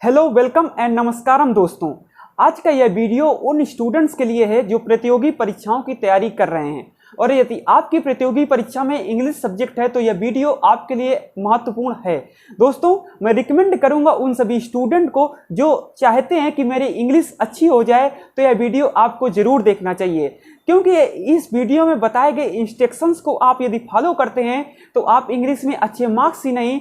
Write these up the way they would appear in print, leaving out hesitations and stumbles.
Hello welcome and नमस्कारम दोस्तों। आज का यह वीडियो उन स्टूडेंट्स के लिए है जो प्रतियोगी परीक्षाओं की तैयारी कर रहे हैं और यदि आपकी प्रतियोगी परीक्षा में इंग्लिश सब्जेक्ट है तो यह वीडियो आपके लिए महत्वपूर्ण है। दोस्तों, मैं रिकमेंड करूंगा उन सभी स्टूडेंट को जो चाहते हैं कि मेरी इंग्लिश अच्छी हो जाए तो यह वीडियो आपको जरूर देखना चाहिए, क्योंकि इस वीडियो में बताए गए इंस्ट्रक्शंस को आप यदि फॉलो करते हैं तो आप इंग्लिश में अच्छे मार्क्स ही नहीं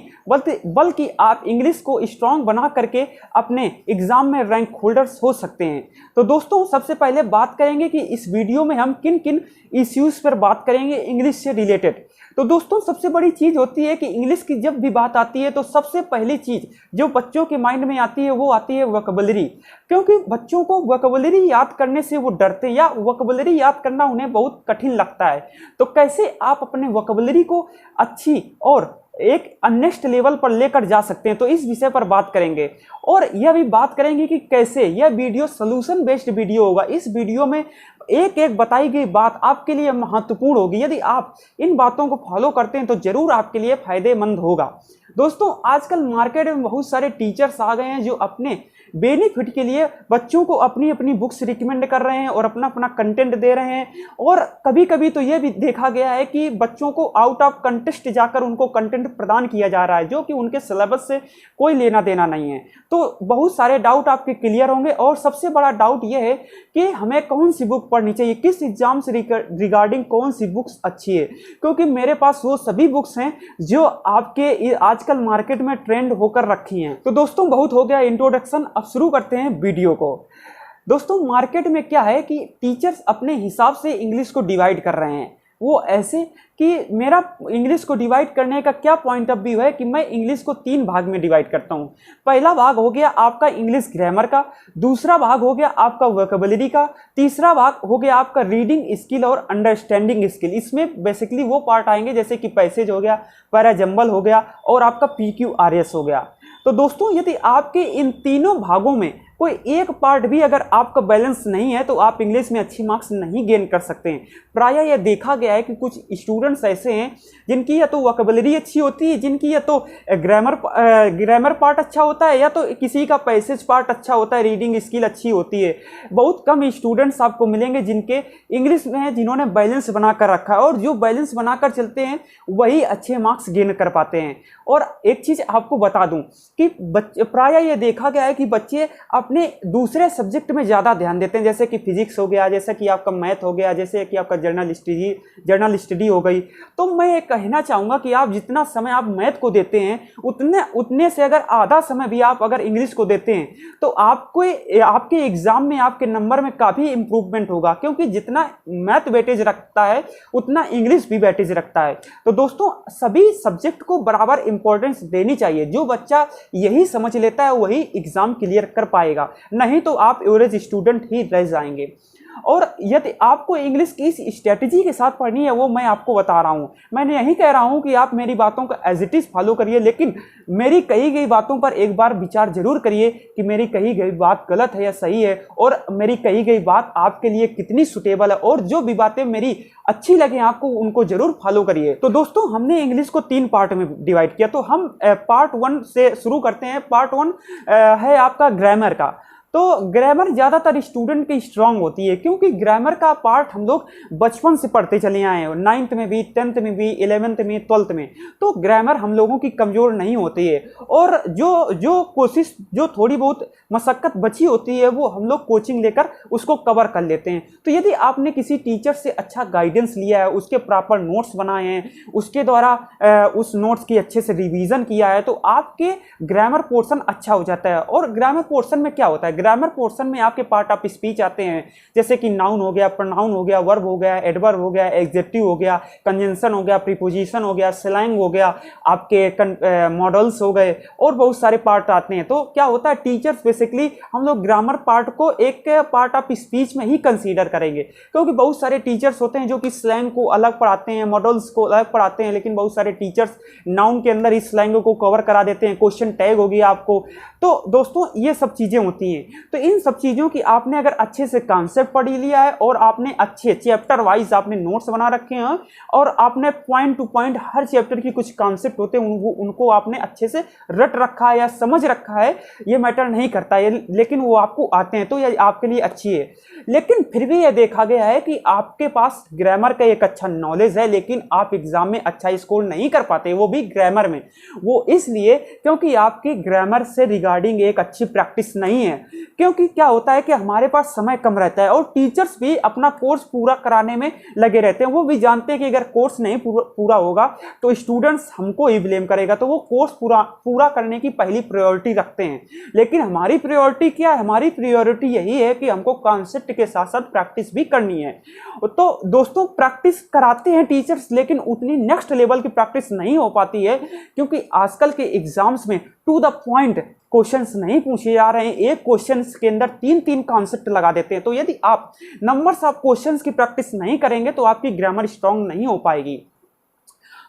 बल्कि आप इंग्लिश को स्ट्रांग बना करके अपने एग्जाम में रैंक होल्डर्स हो सकते हैं। तो दोस्तों, सबसे पहले बात करेंगे कि इस वीडियो में हम किन किन इश्यूज पर बात करेंगे इंग्लिश से रिलेटेड। तो दोस्तों, सबसे बड़ी चीज होती है कि इंग्लिश की जब भी बात आती है तो सबसे पहली चीज जो बच्चों के माइंड में आती है वो आती है वोकैबुलरी, क्योंकि बच्चों को वोकैबुलरी याद करने से वो डरते हैं या वोकैबुलरी याद करना उन्हें बहुत कठिन लगता है। तो कैसे आप अपने वोकैबुलरी को अच्छी और एक नेक्स्ट लेवल पर लेकर जा सकते हैं, तो इस विषय पर बात करेंगे और यह भी बात करेंगे कि कैसे यह वीडियो सोल्यूशन बेस्ड वीडियो होगा। इस वीडियो में एक एक बताई गई बात आपके लिए महत्वपूर्ण होगी। यदि आप इन बातों को फॉलो करते हैं तो जरूर आपके लिए फायदेमंद होगा। दोस्तों, आजकल मार्केट में बहुत सारे टीचर्स आ गए हैं जो अपने बेनिफिट के लिए बच्चों को अपनी अपनी बुक्स रिकमेंड कर रहे हैं और अपना अपना कंटेंट दे रहे हैं। और कभी कभी तो यह भी देखा गया है कि बच्चों को आउट ऑफ कंटेस्ट जाकर उनको कंटेंट प्रदान किया जा रहा है जो कि उनके सिलेबस से कोई लेना देना नहीं है। तो बहुत सारे डाउट आपके क्लियर होंगे और सबसे बड़ा डाउट यह है कि हमें कौन सी बुक पढ़नी चाहिए, किस एग्जाम से रिगार्डिंग कौन सी बुक्स अच्छी है, क्योंकि मेरे पास वो सभी बुक्स हैं जो आपके आजकल मार्केट में ट्रेंड होकर रखी हैं। तो दोस्तों, बहुत हो गया इंट्रोडक्शन, अब शुरू करते हैं वीडियो को। दोस्तों, मार्केट में क्या है कि टीचर्स अपने हिसाब से इंग्लिश को डिवाइड कर रहे हैं। वो ऐसे कि मेरा इंग्लिश को डिवाइड करने का क्या पॉइंट ऑफ व्यू है कि मैं इंग्लिश को 3 भाग में डिवाइड करता हूँ। पहला भाग हो गया आपका इंग्लिश ग्रामर का, दूसरा भाग हो गया आपका वोकैबुलरी का, तीसरा भाग हो गया आपका रीडिंग स्किल और अंडरस्टैंडिंग स्किल। इसमें बेसिकली वो पार्ट आएंगे जैसे कि पैसेज हो गया, पैराजंबल हो गया और आपका PQRS हो गया। तो दोस्तों, यदि आपके इन तीनों भागों में कोई एक पार्ट भी अगर आपका बैलेंस नहीं है तो आप इंग्लिश में अच्छी मार्क्स नहीं गेन कर सकते हैं। प्रायः यह देखा गया है कि कुछ स्टूडेंट्स ऐसे हैं जिनकी या तो वोकैबुलरी अच्छी होती है, जिनकी या तो ग्रामर पार्ट अच्छा होता है, या तो किसी का पैसेज पार्ट अच्छा होता है, रीडिंग स्किल अच्छी होती है। बहुत कम स्टूडेंट्स आपको मिलेंगे जिनके इंग्लिश में है जिन्होंने बैलेंस बनाकर रखा है, और जो बैलेंस बनाकर चलते हैं वही अच्छे मार्क्स गेन कर पाते हैं। और एक चीज़ आपको बता दूं कि प्रायः यह देखा गया है कि बच्चे अपने दूसरे सब्जेक्ट में ज़्यादा ध्यान देते हैं, जैसे कि फिजिक्स हो गया, जैसे कि आपका मैथ हो गया, जैसे कि आपका जर्नल स्टडी हो गई। तो मैं ये कहना चाहूँगा कि आप जितना समय आप मैथ को देते हैं उतने से अगर आधा समय भी आप अगर इंग्लिश को देते हैं तो आपको आपके एग्जाम में आपके नंबर में काफ़ी इंप्रूवमेंट होगा, क्योंकि जितना मैथ वेटेज रखता है उतना इंग्लिश भी वेटेज रखता है। तो दोस्तों, सभी सब्जेक्ट को बराबर इंपॉर्टेंस देनी चाहिए। जो बच्चा यही समझ लेता है वही एग्जाम क्लियर कर पाएगा, नहीं तो आप एवरेज स्टूडेंट ही रह जाएंगे। और यदि आपको इंग्लिश की इस स्ट्रेटजी के साथ पढ़नी है वो मैं आपको बता रहा हूँ। मैं नहीं कह रहा हूँ कि आप मेरी बातों को एज इट इज फॉलो करिए, लेकिन मेरी कही गई बातों पर एक बार विचार जरूर करिए कि मेरी कही गई बात गलत है या सही है, और मेरी कही गई बात आपके लिए कितनी सुटेबल है, और जो भी बातें मेरी अच्छी लगे आपको उनको जरूर फॉलो करिए। तो दोस्तों, हमने इंग्लिश को 3 पार्ट में डिवाइड किया, तो हम पार्ट 1 से शुरू करते हैं। पार्ट 1 है आपका ग्रामर का। तो ग्रामर ज़्यादातर स्टूडेंट की स्ट्रांग होती है, क्योंकि ग्रामर का पार्ट हम लोग बचपन से पढ़ते चले आए हैं, 9th में भी, 10th में भी, 11th में, 12th में। तो ग्रामर हम लोगों की कमज़ोर नहीं होती है, और जो कोशिश जो थोड़ी बहुत मशक्क़त बची होती है वो हम लोग कोचिंग लेकर उसको कवर कर लेते हैं। तो यदि आपने किसी टीचर से अच्छा गाइडेंस लिया है, उसके प्रॉपर नोट्स बनाए हैं, उसके द्वारा उस नोट्स की अच्छे से रिवीजन किया है, तो आपके ग्रामर पोर्शन अच्छा हो जाता है। और ग्रामर पोर्शन में क्या होता है, ग्रामर पोर्शन में आपके पार्ट ऑफ स्पीच आते हैं, जैसे कि नाउन हो गया, प्रोनाउन हो गया, वर्ब हो गया, एडवर्ब हो गया, एडजेक्टिव हो गया, कंजंक्शन हो गया, प्रीपोजिशन हो गया, स्लैंग हो गया, आपके मॉडल्स हो गए, और बहुत सारे पार्ट आते हैं। तो क्या होता है, टीचर्स बेसिकली हम लोग ग्रामर पार्ट को एक पार्ट ऑफ स्पीच में ही कंसीडर करेंगे, क्योंकि बहुत सारे टीचर्स होते हैं जो कि स्लैंग को अलग पढ़ाते हैं, मॉडल्स को अलग पढ़ाते हैं, लेकिन बहुत सारे टीचर्स नाउन के अंदर इस स्लैंग को कवर करा देते हैं, क्वेश्चन टैग होगी आपको। तो दोस्तों, ये सब चीज़ें होती हैं। तो इन सब चीज़ों की आपने अगर अच्छे से कॉन्सेप्ट पढ़ लिया है और आपने अच्छे चैप्टर वाइज आपने नोट्स बना रखे हैं और आपने पॉइंट टू पॉइंट हर चैप्टर की कुछ कॉन्सेप्ट होते हैं उनको आपने अच्छे से रट रखा है या समझ रखा है, ये मैटर नहीं करता है, लेकिन वो आपको आते हैं तो ये आपके लिए अच्छी है। लेकिन फिर भी ये देखा गया है कि आपके पास ग्रामर का एक अच्छा नॉलेज है लेकिन आप एग्जाम में अच्छा स्कोर नहीं कर पाते, वो भी ग्रामर में। वो इसलिए क्योंकि आपकी ग्रामर से रिगार्डिंग एक अच्छी प्रैक्टिस नहीं है। क्योंकि क्या होता है कि हमारे पास समय कम रहता है और टीचर्स भी अपना कोर्स पूरा कराने में लगे रहते हैं। वो भी जानते हैं कि अगर कोर्स नहीं पूरा होगा तो स्टूडेंट्स हमको ही ब्लेम करेगा, तो वो कोर्स पूरा करने की पहली प्रायोरिटी रखते हैं। लेकिन हमारी प्रायोरिटी क्या है? हमारी प्रायोरिटी यही है कि हमको कॉन्सेप्ट के साथ साथ प्रैक्टिस भी करनी है। तो दोस्तों प्रैक्टिस कराते हैं टीचर्स, लेकिन उतनी नेक्स्ट लेवल की प्रैक्टिस नहीं हो पाती है क्योंकि आजकल के एग्जाम्स में टू द पॉइंट क्वेश्चंस नहीं पूछे जा रहे हैं। एक क्वेश्चंस के अंदर 3 कॉन्सेप्ट लगा देते हैं। तो यदि आप नंबर्स ऑफ क्वेश्चंस की प्रैक्टिस नहीं करेंगे तो आपकी ग्रामर स्ट्रांग नहीं हो पाएगी।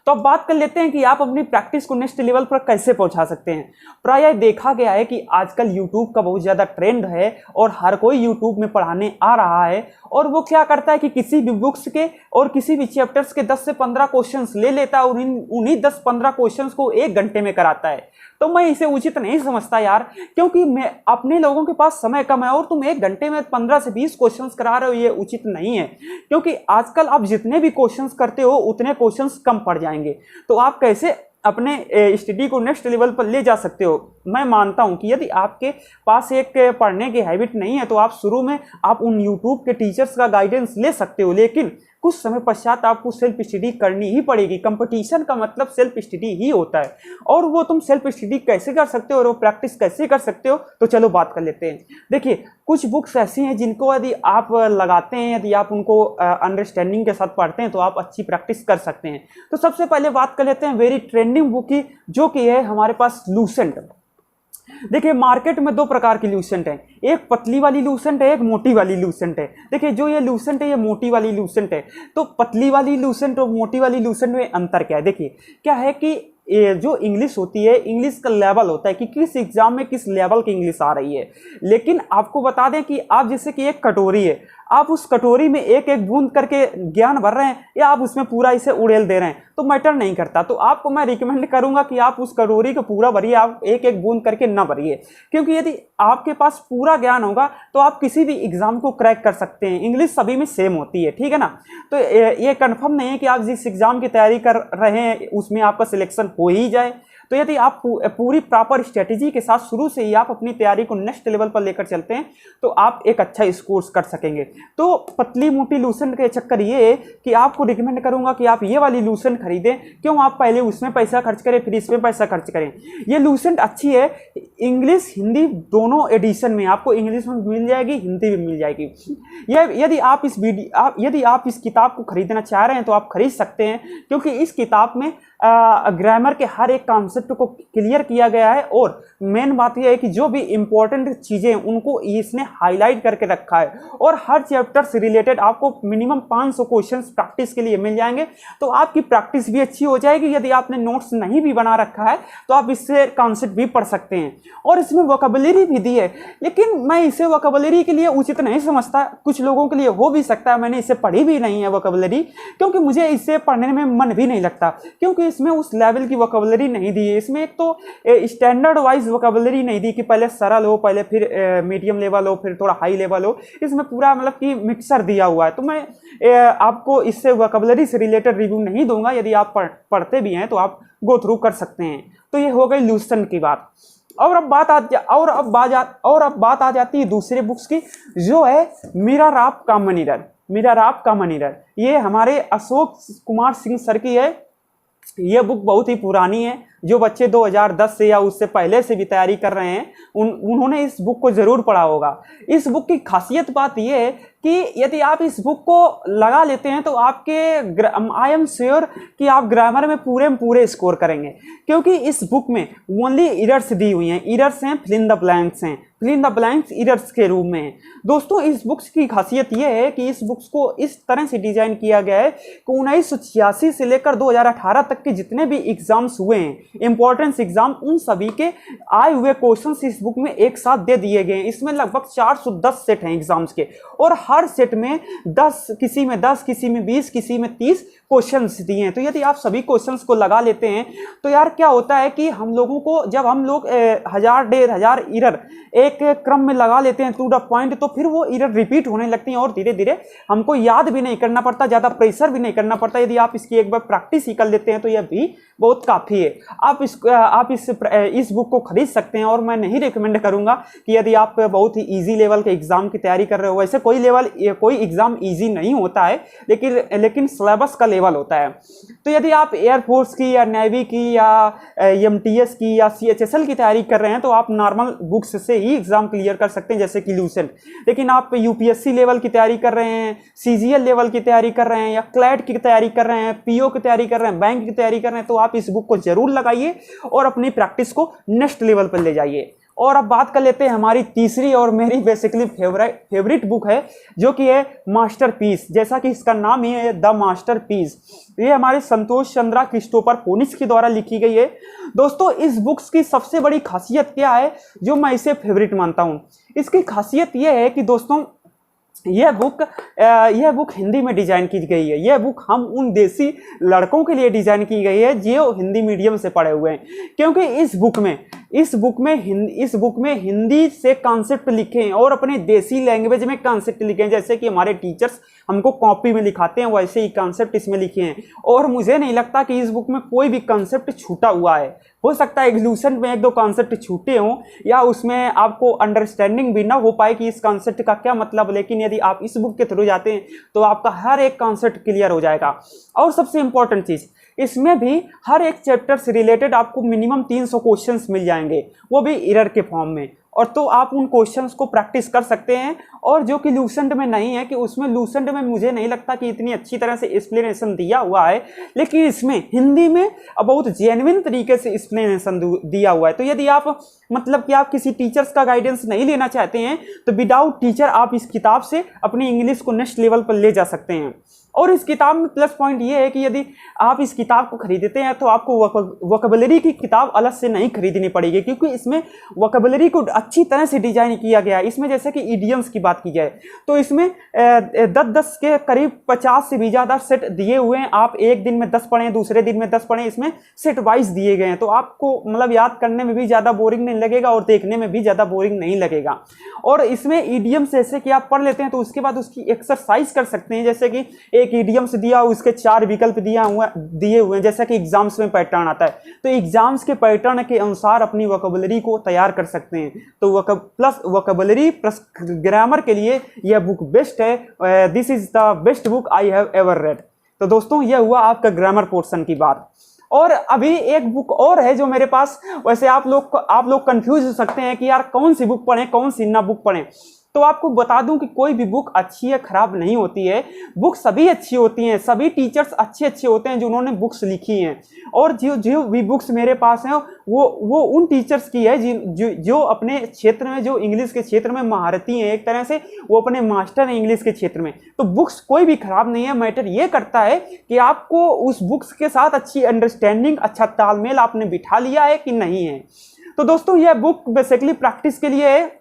तो अब बात कर लेते हैं कि आप अपनी प्रैक्टिस को नेक्स्ट लेवल पर कैसे पहुंचा सकते हैं। प्रायः देखा गया है कि आजकल यूट्यूब का बहुत ज़्यादा ट्रेंड है और हर कोई यूट्यूब में पढ़ाने आ रहा है। और वो क्या करता है कि किसी भी बुक्स के और किसी भी चैप्टर्स के 10 से 15 क्वेश्चंस ले लेता है और उन्हीं 10-15 क्वेश्चंस को 1 घंटे में कराता है। तो मैं इसे उचित नहीं समझता यार, क्योंकि मैं अपने लोगों के पास समय कम है और तुम 1 घंटे में 15 से 20 क्वेश्चंस करा रहे हो, ये उचित नहीं है। क्योंकि आजकल आप जितने भी क्वेश्चंस करते हो उतने क्वेश्चंस कम पड़ जाएंगे। तो आप कैसे अपने स्टडी को नेक्स्ट लेवल पर ले जा सकते हो? मैं मानता हूं कि यदि आपके पास एक पढ़ने की हैबिट नहीं है तो आप शुरू में आप उन यूट्यूब के टीचर्स का गाइडेंस ले सकते हो, लेकिन कुछ समय पश्चात आपको सेल्फ स्टडी करनी ही पड़ेगी। कंपटीशन का मतलब सेल्फ स्टडी ही होता है। और वो तुम सेल्फ स्टडी कैसे कर सकते हो और वो प्रैक्टिस कैसे कर सकते हो, तो चलो बात कर लेते हैं। देखिए कुछ बुक्स ऐसी हैं जिनको यदि आप लगाते हैं, यदि आप उनको अंडरस्टैंडिंग के साथ पढ़ते हैं तो आप अच्छी प्रैक्टिस कर सकते हैं। तो सबसे पहले बात कर लेते हैं वेरी ट्रेंडिंग बुक की, जो कि है हमारे पास लूसेंट। देखिए मार्केट में 2 प्रकार की लूसेंट है, एक पतली वाली लूसेंट है, एक मोटी वाली लूसेंट है। देखिए जो ये लूसेंट है ये मोटी वाली लूसेंट है। तो पतली वाली लूसेंट और मोटी वाली लूसेंट में अंतर क्या है? देखिए क्या है कि ये जो इंग्लिश होती है, इंग्लिश का लेवल होता है कि किस एग्जाम में किस लेवल की इंग्लिश आ रही है। लेकिन आपको बता दें कि आप जैसे कि एक कटोरी है, आप उस कटोरी में एक एक बूंद करके ज्ञान भर रहे हैं या आप उसमें पूरा इसे उड़ेल दे रहे हैं, तो मैटर नहीं करता। तो आपको मैं रिकमेंड करूंगा कि आप उस कटोरी को पूरा भरिए, आप एक एक बूंद करके ना भरिए। क्योंकि यदि आपके पास पूरा ज्ञान होगा तो आप किसी भी एग्जाम को क्रैक कर सकते हैं। इंग्लिश सभी में सेम होती है, ठीक है ना। तो ये कंफर्म नहीं है कि आप जिस एग्जाम की तैयारी कर रहे हैं उसमें आपका सिलेक्शन हो ही जाए। तो यदि आप पूरी प्रॉपर स्ट्रेटेजी के साथ शुरू से ही आप अपनी तैयारी को नेक्स्ट लेवल पर लेकर चलते हैं तो आप एक अच्छा स्कोर कर सकेंगे। तो पतली मोटी लूसेंट के चक्कर ये है कि आपको रिकमेंड करूंगा कि आप ये वाली लूसेंट खरीदें। क्यों? आप पहले उसमें पैसा खर्च करें फिर इसमें पैसा खर्च करें। ये लूसेंट अच्छी है, इंग्लिश हिंदी दोनों एडिशन में आपको इंग्लिश में मिल जाएगी, हिंदी में मिल जाएगी। यदि आप इस किताब को खरीदना चाह रहे हैं तो आप खरीद सकते हैं, क्योंकि इस किताब में ग्रामर के हर एक कॉन्सेप्ट को क्लियर किया गया है। और मेन बात यह है कि जो भी इंपॉर्टेंट चीजें उनको इसने हाईलाइट करके रखा है और हर चैप्टर से रिलेटेड आपको मिनिमम 500 क्वेश्चंस प्रैक्टिस के लिए मिल जाएंगे। तो आपकी प्रैक्टिस भी अच्छी हो जाएगी। यदि आपने नोट्स नहीं भी बना रखा है तो आप इससे कॉन्सेप्ट भी पढ़ सकते हैं। और इसमें वोकैबुलरी भी दी है, लेकिन मैं इसे वोकैबुलरी के लिए उचित नहीं समझता। कुछ लोगों के लिए हो भी सकता है, मैंने इसे पढ़ी भी नहीं है वोकैबुलरी, क्योंकि मुझे इसे पढ़ने में मन भी नहीं लगता। क्योंकि इसमें उस लेवल की वोकैबुलरी नहीं दी है। इसमें एक तो स्टैंडर्ड वाइज वोकैबुलरी नहीं दी कि पहले सरल हो, पहले फिर मीडियम लेवल हो, फिर थोड़ा हाई लेवल हो। इसमें पूरा मतलब कि मिक्सर दिया हुआ है। तो मैं आपको इससे वोकैबुलरी से रिलेटेड रिव्यू नहीं दूंगा। यदि आप पढ़ते भी हैं तो आप गो थ्रू कर सकते हैं। तो ये हो गई लूसेंट की बात। और अब बात आ जाती है दूसरे बुक्स की, जो है mirror of common error. Mirror of common error ये हमारे अशोक कुमार सिंह सर की है। ये बुक बहुत ही पुरानी है। जो बच्चे 2010 से या उससे पहले से भी तैयारी कर रहे हैं उन्होंने इस बुक को जरूर पढ़ा होगा। इस बुक की खासियत बात यह है कि यदि आप इस बुक को लगा लेते हैं तो आपके आई एम श्योर कि आप ग्रामर में पूरे स्कोर करेंगे, क्योंकि इस बुक में ओनली एरर्स दी हुई हैं। एरर्स हैं, फिल इन द ब्लैंक्स हैं, fill in the blanks errors के रूप में है। दोस्तों इस बुक्स की खासियत यह है कि इस बुक्स को इस तरह से डिजाइन किया गया है कि 1986 से लेकर 2018 तक के जितने भी एग्जाम्स हुए हैं इंपॉर्टेंस एग्जाम उन सभी के आए हुए क्वेश्चंस इस बुक में एक साथ दे दिए गए हैं। इसमें लगभग 410 सेट हैं एग्जाम्स के, और हर सेट में 10, किसी में 10, किसी में 20, किसी में 30 क्वेश्चंस दिए हैं। तो यदि आप सभी क्वेश्चंस को लगा लेते हैं तो यार क्या होता है कि हम लोगों को, जब हम लोग 1000 1500 एरर एक क्रम में लगा लेते हैं टू द पॉइंट, तो फिर वो एरर रिपीट होने लगती हैं और धीरे धीरे हमको याद भी नहीं करना पड़ता, ज़्यादा प्रेशर भी नहीं करना पड़ता। यदि आप इसकी एक बार प्रैक्टिस ही कर लेते हैं तो यह भी बहुत काफ़ी है। आप इस बुक को खरीद सकते हैं, और मैं नहीं रिकमेंड करूंगा कि यदि आप बहुत ही इजी लेवल के एग्जाम की तैयारी कर रहे हो, वैसे कोई एग्जाम इजी नहीं होता है, लेकिन सिलेबस का लेवल होता है। तो यदि आप एयरफोर्स की या नेवी की या एमटीएस की या सीएचएसएल की तैयारी कर रहे हैं तो आप नॉर्मल बुक्स से ही एग्जाम क्लियर कर सकते हैं, जैसे कि लूसेंट। लेकिन आप यूपीएससी लेवल की तैयारी कर रहे हैं, सीजीएल लेवल की तैयारी कर रहे हैं, या क्लैट की तैयारी कर रहे हैं, पीओ की तैयारी कर रहे हैं, बैंक की तैयारी कर रहे हैं, तो आप इस बुक को जरूर लगाइए और अपनी प्रैक्टिस को नेक्स्ट लेवल पर ले जाइए। और अब बात कर लेते हैं हमारी तीसरी और मेरी बेसिकली फेवरेट बुक है, जो कि है मास्टरपीस। जैसा कि इसका नाम ही है, द मास्टरपीस। ये हमारे संतोष चंद्रा क्रिस्टोफर के द्वारा लिखी गई है। दोस्तों, इस बुक्स की सबसे बड़ी खासियत क्या है जो मैं इसे फेवरेट मानता हूँ? इसकी खासियत यह है कि दोस्तों यह बुक हिंदी में डिजाइन की गई है। यह बुक हम उन देसी लड़कों के लिए डिजाइन की गई है जो हिंदी मीडियम से पढ़े हुए हैं, क्योंकि इस बुक में हिंदी से कॉन्सेप्ट लिखे हैं और अपने देसी लैंग्वेज में कॉन्सेप्ट लिखे हैं। जैसे कि हमारे टीचर्स हमको कॉपी में लिखाते हैं, वैसे ही कॉन्सेप्ट इसमें लिखे हैं। और मुझे नहीं लगता कि इस बुक में कोई भी कॉन्सेप्ट छूटा हुआ है। हो सकता है एग्लूसेंट में 1-2 कॉन्सेप्ट छूटे हों, या उसमें आपको अंडरस्टैंडिंग भी ना हो पाए कि इस कॉन्सेप्ट का क्या मतलब। लेकिन यदि आप इस बुक के थ्रू जाते हैं तो आपका हर एक कॉन्सेप्ट क्लियर हो जाएगा। और सबसे इंपॉर्टेंट चीज़, इसमें भी हर एक चैप्टर से रिलेटेड आपको मिनिमम 300 क्वेश्चंस मिल जाएंगे, वो भी एरर के फॉर्म में। और तो आप उन क्वेश्चंस को प्रैक्टिस कर सकते हैं, और जो कि लूसेंट में नहीं है, कि उसमें लूसेंट में मुझे नहीं लगता कि इतनी अच्छी तरह से एक्सप्लेनेशन दिया हुआ है, लेकिन इसमें हिंदी में बहुत जेन्युइन तरीके से एक्सप्लेनेशन दिया हुआ है। तो यदि आप मतलब कि आप किसी टीचर्स का गाइडेंस नहीं लेना चाहते हैं तो विदाउट टीचर आप इस किताब से अपनी इंग्लिश को नेक्स्ट लेवल पर ले जा सकते हैं। और इस किताब में प्लस पॉइंट ये है कि यदि आप इस किताब को खरीदते हैं तो आपको वोकैबुलरी की किताब अलग से नहीं खरीदनी पड़ेगी, क्योंकि इसमें वोकैबुलरी को अच्छी तरह से डिजाइन किया गया है। इसमें जैसे कि इडियम्स की बात की जाए तो इसमें 10 के करीब 50 से भी ज़्यादा सेट दिए हुए हैं। आप एक दिन में 10 पढ़ें, दूसरे दिन में 10 पढ़ें, इसमें सेट वाइज दिए गए हैं। तो आपको मतलब याद करने में भी ज़्यादा बोरिंग नहीं लगेगा और देखने में भी ज़्यादा बोरिंग नहीं लगेगा। और इसमें इडियम्स जैसे कि आप पढ़ लेते हैं तो उसके बाद उसकी एक्सरसाइज कर सकते हैं। जैसे कि एक इडियम्स दिया, उसके 4 विकल्प दिए हुए हैं, जैसा कि एग्जाम्स में पैटर्न आता है, तो एग्जाम्स के पैटर्न के अनुसार अपनी वोकैबुलरी को तैयार कर सकते हैं। तो वोकैबुलरी प्लस ग्रामर के लिए यह बुक बेस्ट है। This is the best book I have ever read. तो दोस्तों, यह हुआ आपका ग्रामर पोर्शन की बात। और अभी एक बुक और है जो मेरे पास, वैसे आप लोग कंफ्यूज हो सकते हैं कि यार कौन सी बुक पढ़ें, कौन सी ना बुक पढ़ें। तो आपको बता दूं कि कोई भी बुक अच्छी या खराब नहीं होती है। बुक सभी अच्छी होती हैं, सभी टीचर्स अच्छे होते हैं जिन्होंने बुक्स लिखी हैं। और जो भी बुक्स मेरे पास हैं वो उन टीचर्स की है जो अपने क्षेत्र में, जो इंग्लिश के क्षेत्र में महारती हैं, एक तरह से वो अपने मास्टर हैं इंग्लिश के क्षेत्र में। तो बुक्स कोई भी खराब नहीं है। मैटर ये करता है कि आपको उस बुक्स के साथ अच्छी अंडरस्टैंडिंग, अच्छा तालमेल आपने बिठा लिया है कि नहीं है। तो दोस्तों, यह बुक बेसिकली प्रैक्टिस के लिए है।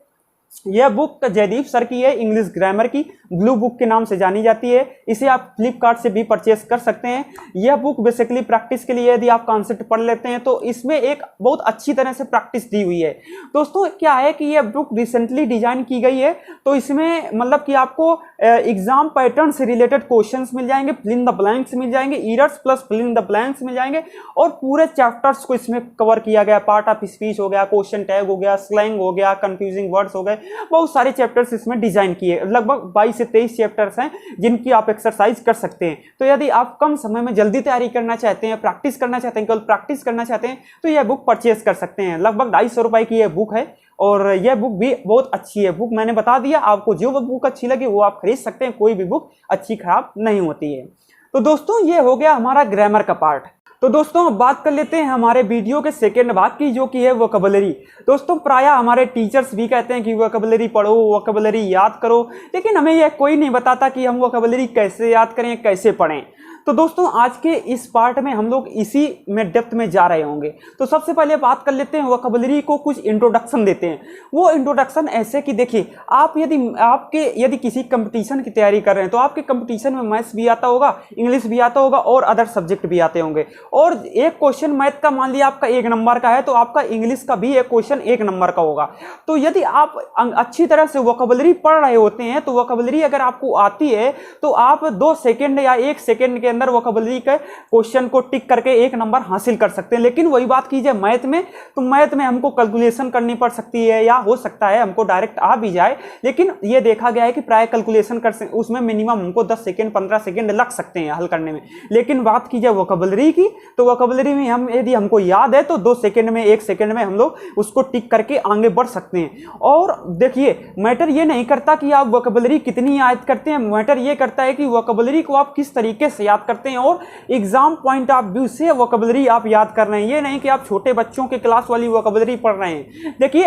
यह बुक जयदीप सर की है, इंग्लिश ग्रामर की, ब्लू बुक के नाम से जानी जाती है। इसे आप फ्लिपकार्ट से भी परचेस कर सकते हैं। यह बुक बेसिकली प्रैक्टिस के लिए, यदि आप कॉन्सेप्ट पढ़ लेते हैं तो इसमें एक बहुत अच्छी तरह से प्रैक्टिस दी हुई है। दोस्तों, क्या है कि यह बुक रिसेंटली डिजाइन की गई है, तो इसमें मतलब कि आपको एग्जाम पैटर्न से रिलेटेड क्वेश्चंस मिल जाएंगे, फिल इन द ब्लैंक्स मिल जाएंगे, errors plus fill in the blanks मिल जाएंगे, और पूरे चैप्टर्स को इसमें कवर किया गया। पार्ट ऑफ स्पीच हो गया, क्वेश्चन टैग हो गया, स्लैंग हो गया, कंफ्यूजिंग वर्ड्स हो गए, बहुत सारे चैप्टर्स इसमें डिजाइन किए। लगभग 22 से 23 चैप्टर्स हैं जिनकी आप एक्सरसाइज कर सकते हैं। तो यदि आप कम समय में जल्दी तैयारी करना चाहते हैं, प्रैक्टिस करना चाहते हैं, केवल प्रैक्टिस करना चाहते हैं, तो यह बुक परचेज कर सकते हैं। लगभग 250 रुपए की यह बुक है, और यह बुक भी बहुत अच्छी है। बुक मैंने बता दिया, आपको जो बुक अच्छी लगे वो आप खरीद सकते हैं। कोई भी बुक अच्छी खराब नहीं होती है। तो दोस्तों, ये हो गया हमारा ग्रामर का पार्ट। तो दोस्तों, अब बात कर लेते हैं हमारे वीडियो के सेकेंड भाग की, जो कि है वोकैबुलरी। दोस्तों, प्रायः हमारे टीचर्स भी कहते हैं कि वोकैबुलरी पढ़ो, वोकैबुलरी याद करो, लेकिन हमें यह कोई नहीं बताता कि हम वोकैबुलरी कैसे याद करें, कैसे पढ़ें। तो दोस्तों आज के इस पार्ट में हम लोग इसी में डेप्थ में जा रहे होंगे। तो सबसे पहले बात कर लेते हैं वोकैबुलरी को, कुछ इंट्रोडक्शन देते हैं। वो इंट्रोडक्शन ऐसे कि देखिए, आप यदि किसी कंपटीशन की तैयारी कर रहे हैं तो आपके कंपटीशन में मैथ्स भी आता होगा, इंग्लिश भी आता होगा और अदर सब्जेक्ट भी आते होंगे। और एक क्वेश्चन मैथ का मान लिया आपका 1 नंबर का है तो आपका इंग्लिश का भी एक क्वेश्चन 1 नंबर का होगा। तो यदि आप अच्छी तरह से वोकैबुलरी पढ़ रहे होते हैं तो वोकैबुलरी अगर आपको आती है तो आप 2 सेकेंड या 1 सेकेंड के अंदर वोकैबुलरी के क्वेश्चन को टिक करके 1 नंबर हासिल कर सकते हैं। लेकिन वही बात कीजिए मैथ में, तो मैथ में हमको कैलकुलेशन करनी पड़ सकती है, या हो सकता है हमको डायरेक्ट आ भी जाए, लेकिन यह देखा गया है कि प्राय कैलकुलेशन उसमें मिनिमम हमको 10 सेकेंड 15 सेकेंड लग सकते हैं हल करने में। लेकिन बात कीजिए वोकैबुलरी की, तो वोकैबुलरी में हम यदि हमको याद है तो 2 सेकेंड में 1 सेकेंड में हम लोग उसको टिक करके आगे बढ़ सकते हैं। और देखिए, मैटर ये नहीं करता कि आप वोकैबुलरी कितनी याद करते हैं, मैटर ये करता है कि वोकैबुलरी को आप किस तरीके से याद करते हैं और एग्जाम पॉइंट ऑफ व्यू से वोकैबुलरी आप याद कर रहे हैं। ये नहीं कि आप छोटे बच्चों के क्लास वाली वोकैबुलरी पढ़ रहे हैं। देखिए,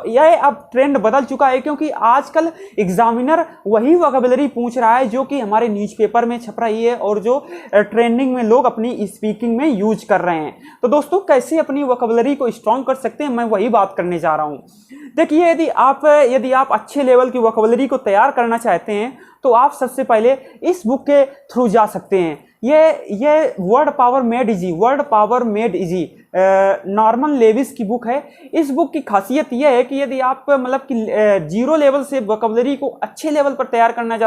यह अब ट्रेंड बदल चुका है, क्योंकि आजकल एग्जामिनर वही वोकैबुलरी पूछ रहा है जो कि हमारे न्यूज़पेपर में छप रही है और जो ट्रेंडिंग में लोग अपनी स्पीकिंग में यूज कर रहे हैं। तो दोस्तों, कैसे अपनी वोकैबुलरी को स्ट्रॉन्ग कर सकते हैं, मैं वही बात करने जा रहा हूं। देखिए, यदि आप अच्छे लेवल की वोकैबुलरी को तैयार करना चाहते हैं तो आप सबसे पहले इस बुक के थ्रू जा सकते हैं। ये word power made easy Norman Lewis की बुक है। इस बुक की खासियत यह है कि यदि आप मतलब कि 0 लेवल से वोकैबुलरी को अच्छे लेवल पर तैयार करना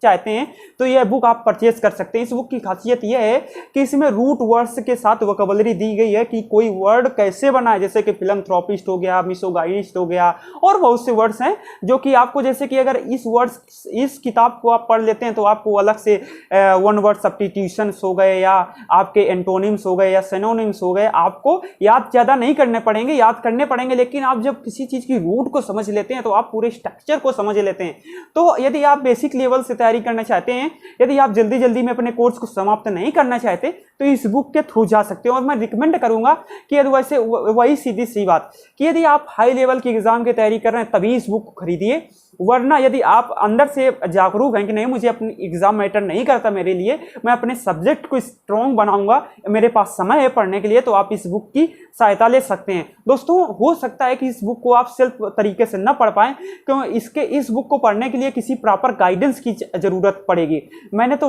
चाहते हैं तो यह बुक आप परचेज कर सकते हैं। इस बुक की खासियत यह है कि इसमें रूट वर्ड्स के साथ वोकैबुलरी दी गई है कि कोई वर्ड कैसे बना है, जैसे कि फिलैंथ्रोपिस्ट हो गया, मिसोगाइनिस्ट हो गया और बहुत से वर्ड्स हैं जो कि आपको, जैसे कि अगर इस किताब को आप पढ़ लेते हैं तो आपको अलग से 1 वर्ड सब्स्टिट्यूशंस हो गए या आपके एंटोनिम्स हो गए या सिनोनिम्स हो गए, आपको याद ज़्यादा नहीं करने पड़ेंगे, याद करने पड़ेंगे, लेकिन आप जब किसी चीज़ की रूट को समझ लेते हैं तो आप पूरे स्ट्रक्चर को समझ लेते हैं। तो यदि आप बेसिक लेवल से तैयारी करना चाहते हैं, यदि आप जल्दी में अपने कोर्स को समाप्त नहीं करना चाहते तो इस बुक के थ्रू जा सकते हो। और मैं रिकमेंड करूंगा कि यदि वैसे वही सीधी सी बात कि यदि आप हाई लेवल की एग्जाम की तैयारी कर रहे हैं तभी इस बुक को खरीदिए, वरना यदि आप अंदर से जागरूक हैं कि नहीं मुझे अपनी एग्जाम मैटर नहीं करता मेरे लिए, मैं अपने सब्जेक्ट को स्ट्रॉन्ग बनाऊंगा, मेरे पास समय है पढ़ने के लिए, तो आप इस बुक की सहायता ले सकते हैं। दोस्तों, हो सकता है कि इस बुक को आप सेल्फ तरीके से न पढ़ पाएं, क्योंकि इस बुक को पढ़ने के लिए किसी प्रॉपर गाइडेंस की जरूरत पड़ेगी। मैंने तो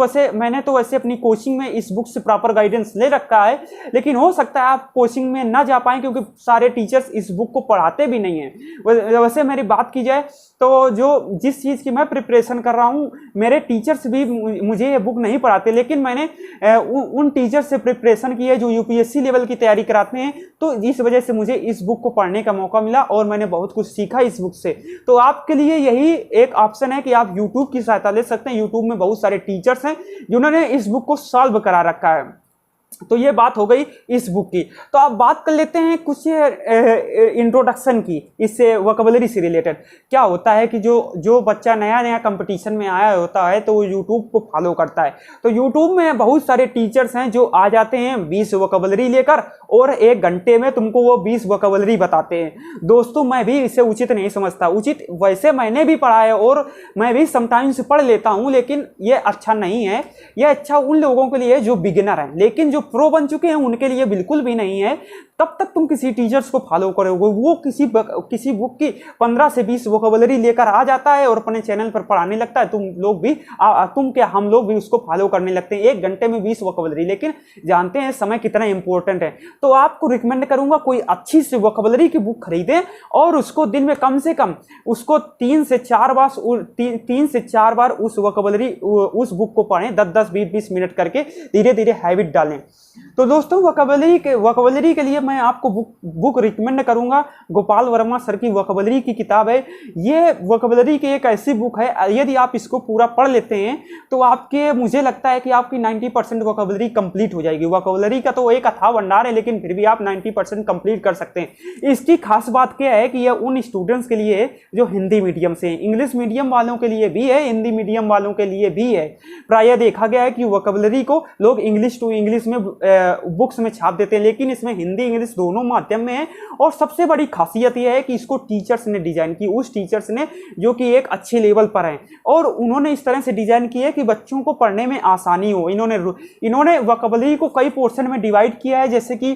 वैसे अपनी कोचिंग में इस बुक से प्रॉपर गाइडेंस ले रखा है, लेकिन हो सकता है आप कोचिंग में ना जा पाएं क्योंकि सारे टीचर्स इस बुक को पढ़ाते भी नहीं हैं। वैसे मेरी बात की जाए तो जिस चीज़ की मैं प्रिपरेशन कर रहा हूँ, मेरे टीचर्स भी मुझे ये बुक नहीं पढ़ाते, लेकिन मैंने उन टीचर्स से प्रिपरेशन की है जो यूपीएससी लेवल की तैयारी कराते हैं। तो इस वजह से मुझे इस बुक को पढ़ने का मौका मिला और मैंने बहुत कुछ सीखा इस बुक से। तो आपके लिए यही एक ऑप्शन है कि आप यूट्यूब की सहायता ले सकते हैं। यूट्यूब में बहुत सारे टीचर्स हैं जिन्होंने इस बुक को सॉल्व करा रखा है। तो ये बात हो गई इस बुक की। तो आप बात कर लेते हैं कुछ इंट्रोडक्शन की, इससे वोकैबुलरी से रिलेटेड। क्या होता है कि जो बच्चा नया कंपटीशन में आया होता है तो वो यूट्यूब को फॉलो करता है। तो यूट्यूब में बहुत सारे टीचर्स हैं जो आ जाते हैं 20 वोकैबुलरी लेकर और 1 घंटे में तुमको वो 20 वोकैबुलरी बताते हैं। दोस्तों, मैं भी इसे उचित नहीं समझता। उचित वैसे मैंने भी पढ़ा है और मैं भी समटाइम्स पढ़ लेता हूँ, लेकिन ये अच्छा नहीं है। ये अच्छा उन लोगों के लिए जो बिगिनर हैं, लेकिन जो प्रो बन चुके हैं उनके लिए बिल्कुल भी नहीं है। तब तक तुम किसी टीचर्स को फॉलो करोगे, वो किसी बुक की 15 से 20 वोकैबुलरी लेकर आ जाता है और अपने चैनल पर पढ़ाने लगता है, हम लोग भी उसको फॉलो करने लगते हैं। 1 घंटे में 20 वोकैबुलरी, लेकिन जानते हैं समय कितना इंपॉर्टेंट है। तो आपको रिकमेंड करूंगा कोई अच्छी सी वोकैबुलरी की बुक खरीदें और उसको दिन में कम से कम उसको 3 से 4 बार उस उस बुक को पढ़ें। 10-10, 20-20 मिनट करके धीरे धीरे हैबिट डालें। तो दोस्तों, वोकैबुलरी के लिए मैं आपको बुक रिकमेंड करूंगा। गोपाल वर्मा सर की वोकैबुलरी की किताब है। ये वोकैबुलरी की एक ऐसी बुक है, यदि आप इसको पूरा पढ़ लेते हैं तो मुझे लगता है कि आपकी 90% वोकैबुलरी कंप्लीट हो जाएगी। वोकैबुलरी का तो एक अथाह भंडार है, लेकिन फिर भी आप 90% कंप्लीट कर सकते हैं। इसकी खास बात क्या है कि यह उन स्टूडेंट्स के लिए जो हिंदी मीडियम से, इंग्लिश मीडियम वालों के लिए भी है, हिंदी मीडियम वालों के लिए भी है। प्रायः देखा गया है कि वोकैबुलरी को लोग इंग्लिश टू इंग्लिश में इसमें बुक्स में छाप देते हैं, लेकिन इसमें हिंदी इंग्लिश दोनों माध्यम में है। और सबसे बड़ी खासियत यह है कि इसको टीचर्स ने डिजाइन की, उस टीचर्स ने जो कि एक अच्छे लेवल पर हैं, और उन्होंने इस तरह से डिजाइन की है कि बच्चों को पढ़ने में आसानी हो। इन्होंने वोकैबुलरी को कई पोर्शन में डिवाइड किया है, जैसे कि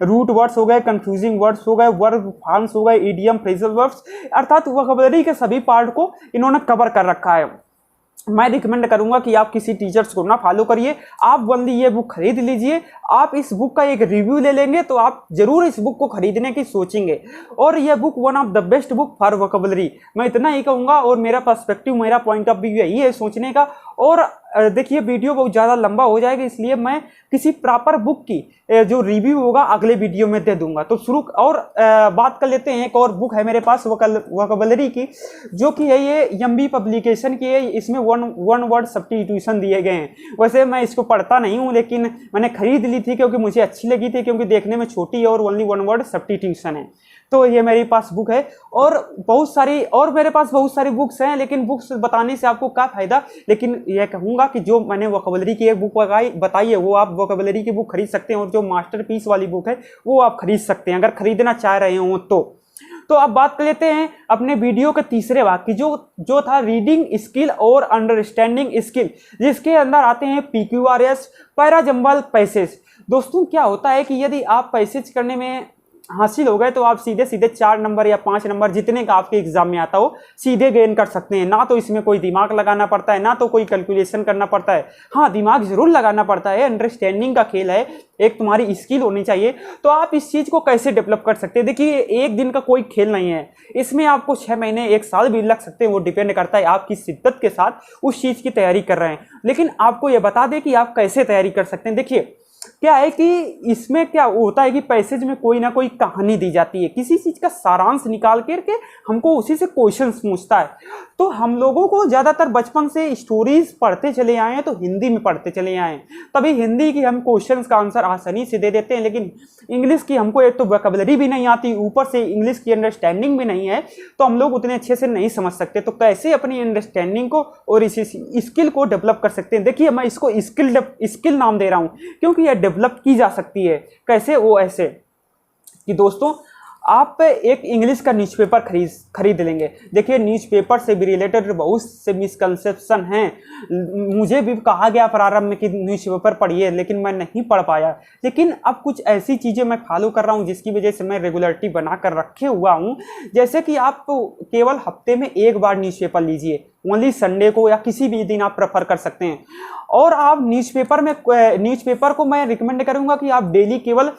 रूट वर्ड्स हो गए, कंफ्यूजिंग वर्ड्स हो गए, वर्ब फॉर्म्स हो गए, इडियम, फ्रेजल वर्ब्स, अर्थात वोकैबुलरी के सभी पार्ट को इन्होंने कवर कर रखा है। मैं रिकमेंड करूंगा कि आप किसी टीचर्स को ना फॉलो करिए, आप ओनली ये बुक खरीद लीजिए। आप इस बुक का एक रिव्यू ले लेंगे तो आप जरूर इस बुक को खरीदने की सोचेंगे। और यह book one of the best book for vocabulary, मैं इतना ही कहूँगा। और मेरा पर्सपेक्टिव, मेरा पॉइंट ऑफ व्यू यही है सोचने का। और देखिए वीडियो बहुत ज़्यादा लंबा हो जाएगा, इसलिए मैं किसी प्रॉपर बुक की जो रिव्यू होगा अगले वीडियो में दे दूंगा। तो शुरू और बात कर लेते हैं। एक और बुक है मेरे पास वोकैबुलरी की, जो कि है ये एमबी पब्लिकेशन की है। इसमें वन वर्ड सब्स्टिट्यूशन दिए गए हैं। वैसे मैं इसको पढ़ता नहीं हूँ, लेकिन मैंने खरीद ली थी क्योंकि मुझे अच्छी लगी थी, क्योंकि देखने में छोटी है और ओनली वन वर्ड सब्स्टिट्यूशन है। तो ये मेरे पास बुक है। और मेरे पास बहुत सारी बुक्स हैं, लेकिन बुक्स बताने से आपको क्या फायदा। लेकिन यह कहूँगा कि जो मैंने वोकैबुलरी की एक बुक बताई है, वो आप वोकैबुलरी की बुक खरीद सकते हैं। और जो मास्टरपीस वाली बुक है वो आप खरीद सकते हैं, अगर खरीदना चाह रहे हो तो अब बात कर लेते हैं अपने वीडियो के तीसरे भाग की, जो था रीडिंग स्किल और अंडरस्टैंडिंग स्किल, जिसके अंदर आते हैं PQRS, पैराजंबल पैसेज। दोस्तों क्या होता है कि यदि आप पैसेज करने में हासिल हो गए तो आप सीधे 4 नंबर या 5 नंबर जितने का आपके एग्जाम में आता हो सीधे गेन कर सकते हैं। ना तो इसमें कोई दिमाग लगाना पड़ता है, ना तो कोई कैलकुलेशन करना पड़ता है। हाँ, दिमाग जरूर लगाना पड़ता है, अंडरस्टैंडिंग का खेल है, एक तुम्हारी स्किल होनी चाहिए। तो आप इस चीज़ को कैसे डेवलप कर सकते हैं? देखिए, एक दिन का कोई खेल नहीं है, इसमें आपको 6 महीने 1 साल भी लग सकते हैं। वो डिपेंड करता है आप किस शिद्दत के साथ उस चीज़ की तैयारी कर रहे हैं। लेकिन आपको ये बता दें कि आप कैसे तैयारी कर सकते हैं। देखिए क्या है कि इसमें क्या होता है कि पैसेज में कोई ना कोई कहानी दी जाती है, किसी चीज का सारांश निकाल करके हमको उसी से क्वेश्चंस पूछता है। तो हम लोगों को ज्यादातर बचपन से स्टोरीज पढ़ते चले आए हैं, तो हिंदी में पढ़ते चले आए हैं, तभी हिंदी की हम क्वेश्चंस का आंसर आसानी से दे देते हैं। लेकिन इंग्लिश की हमको एक तो वोकैबुलरी भी नहीं आती, ऊपर से इंग्लिश की अंडरस्टैंडिंग भी नहीं है, तो हम लोग उतने अच्छे से नहीं समझ सकते। तो कैसे अपनी अंडरस्टैंडिंग को और इस स्किल को डेवलप कर सकते हैं? देखिए, मैं इसको स्किल नाम दे रहा हूँ क्योंकि यह डेवलप की जा सकती है। कैसे? वो ऐसे कि दोस्तों आप एक इंग्लिश का न्यूज़पेपर खरीद लेंगे। देखिए, न्यूज़पेपर से भी रिलेटेड बहुत से मिसकंसेप्शन हैं। मुझे भी कहा गया प्रारंभ में कि न्यूज़पेपर पढ़िए, लेकिन मैं नहीं पढ़ पाया। लेकिन अब कुछ ऐसी चीज़ें मैं फॉलो कर रहा हूँ जिसकी वजह से मैं रेगुलरिटी बना कर रखे हुआ हूँ। जैसे कि आप केवल हफ्ते में 1 बार न्यूज़पेपर लीजिए, ओनली संडे को या किसी भी दिन आप प्रेफर कर सकते हैं। और आप न्यूज़पेपर को मैं रिकमेंड करूंगा कि आप डेली केवल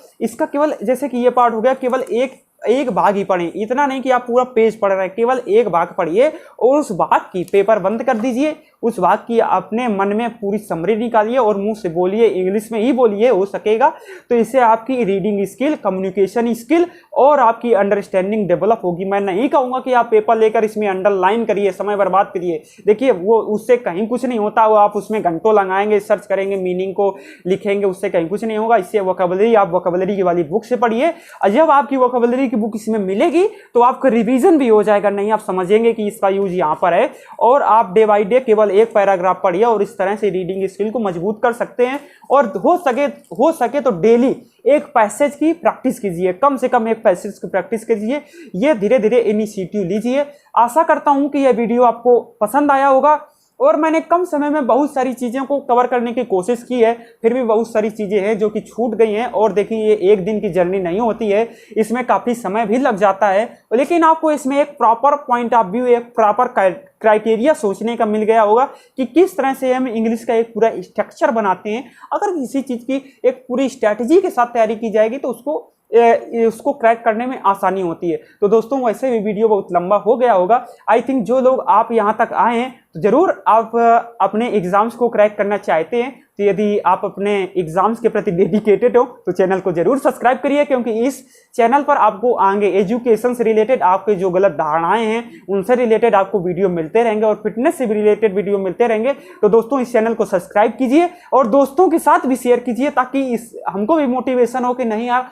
जैसे कि ये पार्ट हो गया, केवल एक भाग ही पढ़ें। इतना नहीं कि आप पूरा पेज पढ़ रहे हैं, केवल एक भाग पढ़िए और उस भाग की पेपर बंद कर दीजिए, उस भाग की अपने मन में पूरी समरी निकालिए और मुंह से बोलिए, इंग्लिश में ही बोलिए हो सकेगा। तो इससे आपकी रीडिंग स्किल, कम्युनिकेशन स्किल और आपकी अंडरस्टैंडिंग डेवलप होगी। मैं नहीं कहूँगा कि आप पेपर लेकर इसमें अंडरलाइन करिए, समय बर्बाद करिए। देखिए, वो उससे कहीं कुछ नहीं होता। वो आप उसमें घंटों लगाएंगे, सर्च करेंगे, मीनिंग को लिखेंगे, उससे कहीं कुछ नहीं होगा। इससे वोकैबुलरी, आप वोकैबुलरी वाली बुक से पढ़िए, और जब आपकी वोकैबुलरी की बुक इसमें मिलेगी तो आपका रिवीजन भी हो जाएगा। नहीं, आप समझेंगे कि इसका यूज यहाँ पर है, और आप डे बाई डे केवल एक पैराग्राफ पढ़िए और इस तरह से रीडिंग स्किल को मजबूत कर सकते हैं। और हो सके तो डेली एक पैसेज की प्रैक्टिस कीजिए, कम से कम एक पैसेज की प्रैक्टिस कीजिए। ये धीरे धीरे इनिशिएटिव लीजिए। आशा करता हूं कि यह वीडियो आपको पसंद आया होगा, और मैंने कम समय में बहुत सारी चीज़ों को कवर करने की कोशिश की है। फिर भी बहुत सारी चीज़ें हैं जो कि छूट गई हैं। और देखिए, ये एक दिन की जर्नी नहीं होती है, इसमें काफ़ी समय भी लग जाता है। लेकिन आपको इसमें एक प्रॉपर पॉइंट ऑफ व्यू, एक प्रॉपर क्राइटेरिया सोचने का मिल गया होगा कि किस तरह से हम इंग्लिश का एक पूरा स्ट्रक्चर बनाते हैं। अगर किसी चीज़ की एक पूरी स्ट्रैटेजी के साथ तैयारी की जाएगी तो उसको क्रैक करने में आसानी होती है। तो दोस्तों, वैसे भी वीडियो बहुत लंबा हो गया होगा। आई थिंक जो लोग आप यहाँ तक आए हैं तो ज़रूर आप अपने एग्ज़ाम्स को क्रैक करना चाहते हैं। तो यदि आप अपने एग्ज़ाम्स के प्रति डेडिकेटेड हो तो चैनल को ज़रूर सब्सक्राइब करिए, क्योंकि इस चैनल पर आपको आगे एजुकेशन से रिलेटेड आपके जो गलत धारणाएं हैं उनसे रिलेटेड आपको वीडियो मिलते रहेंगे, और फिटनेस से भी रिलेटेड वीडियो मिलते रहेंगे। तो दोस्तों, इस चैनल को सब्सक्राइब कीजिए और दोस्तों के साथ भी शेयर कीजिए, ताकि हमको भी मोटिवेशन हो कि नहीं यार,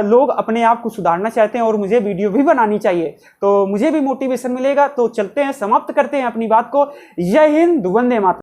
लोग अपने आप को सुधारना चाहते हैं और मुझे वीडियो भी बनानी चाहिए, तो मुझे भी मोटिवेशन मिलेगा। तो चलते हैं, समाप्त करते हैं अपनी बात को। जय हिंद, वंदे मातरम।